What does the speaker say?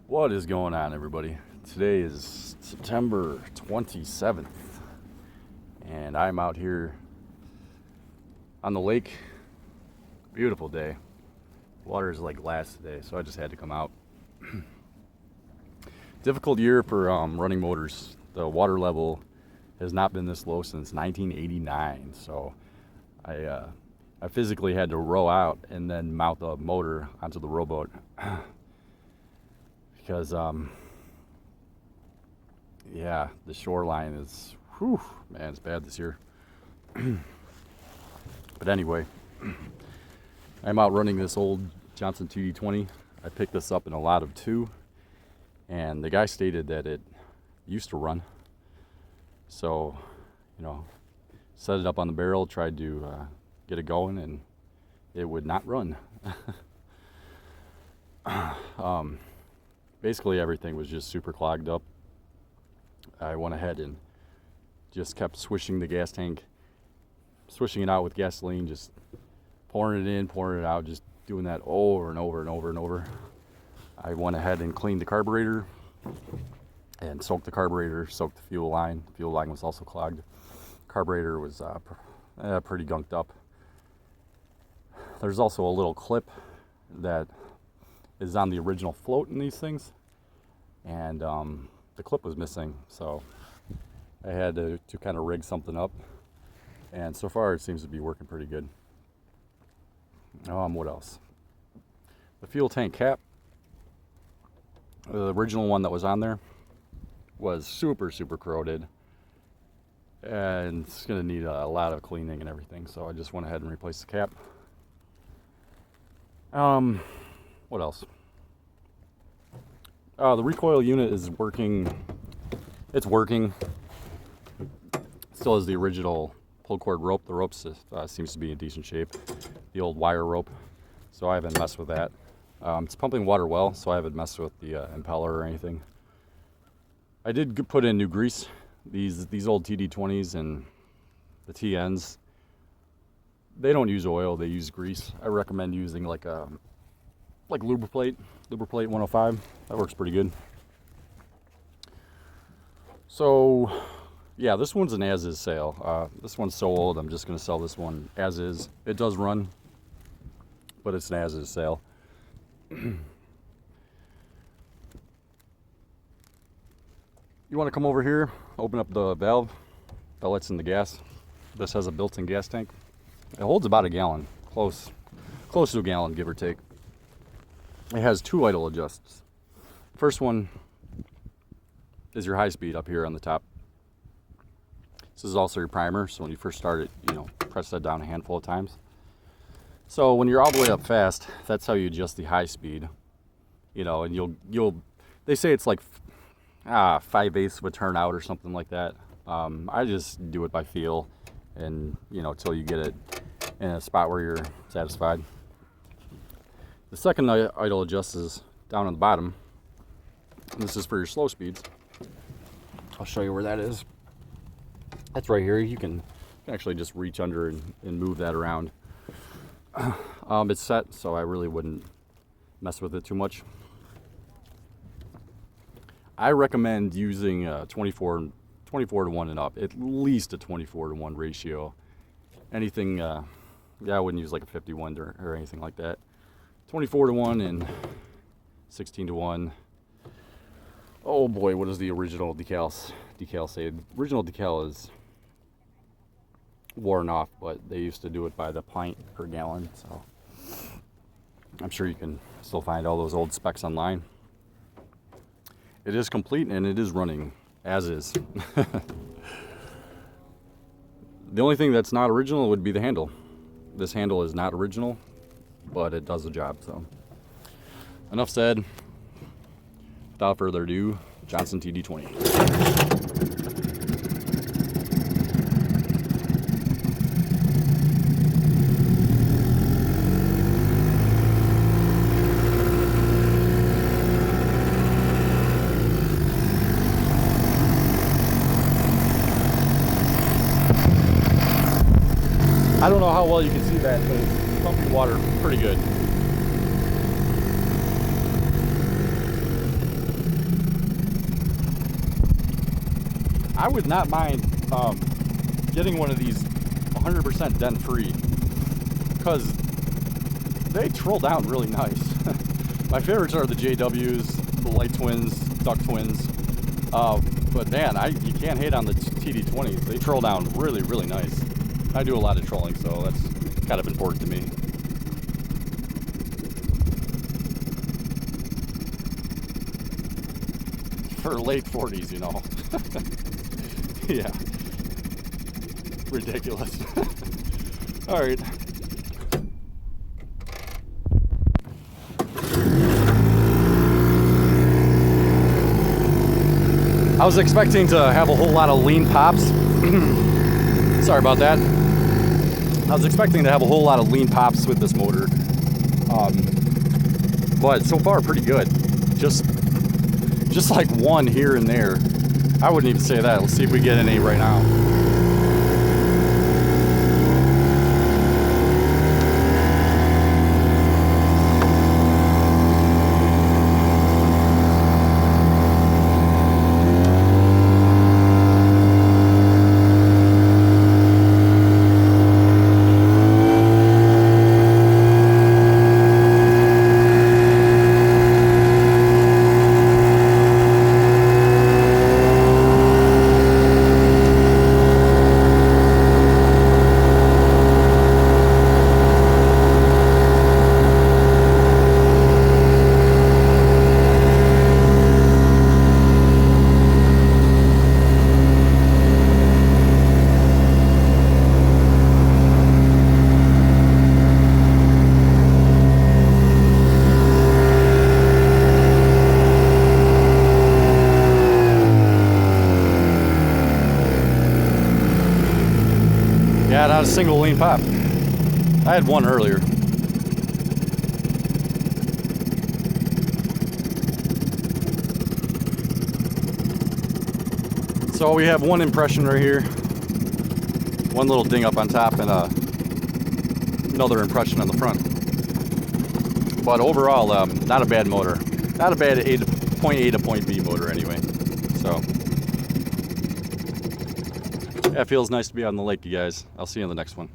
What is going on, everybody? Today is September 27th, and I'm out here on the lake. Beautiful day. Water is like glass today, so I just had to come out. Difficult year for running motors. The water level has not been this low since 1989, so I physically had to row out and then mount the motor onto the rowboat. Because yeah, the shoreline is, man, it's bad this year. But anyway, I'm out running this old Johnson TD-20. I picked this up in a lot of 2, and the guy stated that it used to run. So, set it up on the barrel, tried to get it going, and it would not run. Basically everything was just super clogged up. I went ahead and just kept swishing the gas tank, swishing it out with gasoline, just pouring it in, pouring it out, just doing that over and over and over and over. I went ahead and cleaned the carburetor and soaked the carburetor, soaked the fuel line. The fuel line was also clogged. Carburetor was pretty gunked up. There's also a little clip that is on the original float in these things, and the clip was missing, so I had to kind of rig something up, and so far it seems to be working pretty good. What else? The fuel tank cap, the original one that was on there, was super corroded, and it's going to need a lot of cleaning and everything, so I just went ahead and replaced the cap. What else? The recoil unit is working. It's working. Still has the original pull cord rope. The rope seems to be in decent shape. The old wire rope. So I haven't messed with that. It's pumping water well, so I haven't messed with the impeller or anything. I did put in new grease. These old TD-20s and the TNs, they don't use oil, they use grease. I recommend using like Lubriplate 105. That works pretty good. So yeah, this one's an as-is sale. This one's so old, I'm just going to sell this one as is. It does run, but it's an as-is sale. You want to come over here, open up the valve that lets in the gas. This has a built-in gas tank. It holds about a gallon, close to a gallon, give or take. It has 2 idle adjusts. First one is your high speed up here on the top. This is also your primer, so when you first start it, press that down a handful of times. So when you're all the way up fast, that's how you adjust the high speed. And you'll they say it's like 5/8 of a turnout or something like that. I just do it by feel, and till you get it in a spot where you're satisfied. The second idle adjust is down on the bottom. And this is for your slow speeds. I'll show you where that is. That's right here. You can actually just reach under and move that around. It's set, so I really wouldn't mess with it too much. I recommend using 24 to 1 and up, at least a 24 to 1 ratio. Anything, I wouldn't use like a 51 or anything like that. 24 to 1 and 16 to 1. Oh boy, what does the original decal say? The original decal is worn off, but they used to do it by the pint per gallon, so I'm sure you can still find all those old specs online. It is complete and it is running as is. The only thing that's not original would be the handle. This handle is not original, but it does the job. So enough said. Without further ado, Johnson TD-20. I don't know how well you can see that, but it's pumping water pretty good. I would not mind getting one of these 100% dent free, because they troll down really nice. My favorites are the JWs, the Light Twins, Duck Twins. But man, you can't hate on the TD-20s. They troll down really, really nice. I do a lot of trolling, so that's kind of important to me. For late 40s, you know. Yeah. Ridiculous. All right. I was expecting to have a whole lot of lean pops. Sorry about that. I was expecting to have a whole lot of lean pops with this motor. But so far pretty good. Just like one here and there. I wouldn't even say that. Let's see if we get any right now. Yeah, not a single lean pop. I had one earlier. So we have one impression right here. One little ding up on top and another impression on the front. But overall, not a bad motor. Not a bad point A to point B motor anyway. So, yeah, it feels nice to be out on the lake, you guys. I'll see you in the next one.